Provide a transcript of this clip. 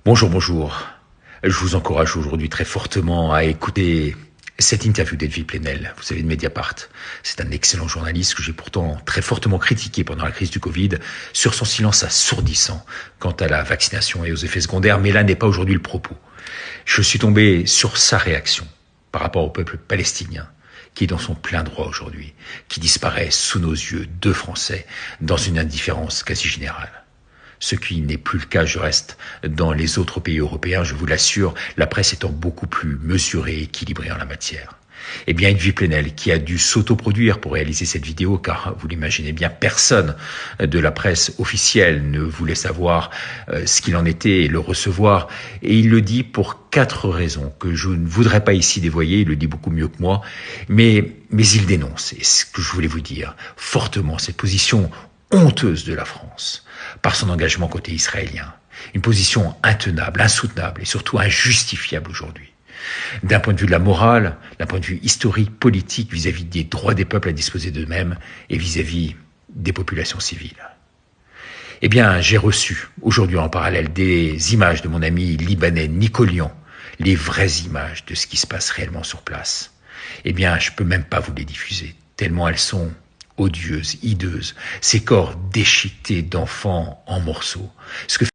Bonjour, bonjour. Je vous encourage aujourd'hui très fortement à écouter cette interview d'Edwy Plenel, vous savez, de Mediapart. C'est un excellent journaliste que j'ai pourtant très fortement critiqué pendant la crise du Covid sur son silence assourdissant quant à la vaccination et aux effets secondaires, mais là n'est pas aujourd'hui le propos. Je suis tombé sur sa réaction par rapport au peuple palestinien, qui est dans son plein droit aujourd'hui, qui disparaît sous nos yeux, deux Français, dans une indifférence quasi générale. Ce qui n'est plus le cas, je reste, dans les autres pays européens, je vous l'assure, la presse étant beaucoup plus mesurée et équilibrée en la matière. Eh bien, Edwy Plenel, qui a dû s'autoproduire pour réaliser cette vidéo, car vous l'imaginez bien, personne de la presse officielle ne voulait savoir ce qu'il en était et le recevoir. Et il le dit pour 4 raisons que je ne voudrais pas ici dévoyer, il le dit beaucoup mieux que moi, mais il dénonce, et ce que je voulais vous dire, fortement cette position honteuse de la France par son engagement côté israélien. Une position intenable, insoutenable et surtout injustifiable aujourd'hui. D'un point de vue de la morale, d'un point de vue historique, politique, vis-à-vis des droits des peuples à disposer d'eux-mêmes et vis-à-vis des populations civiles. Eh bien, j'ai reçu aujourd'hui en parallèle des images de mon ami libanais Nicolian, les vraies images de ce qui se passe réellement sur place. Eh bien, je peux même pas vous les diffuser, tellement elles sont odieuses, hideuses, ces corps déchiquetés d'enfants en morceaux. Ce que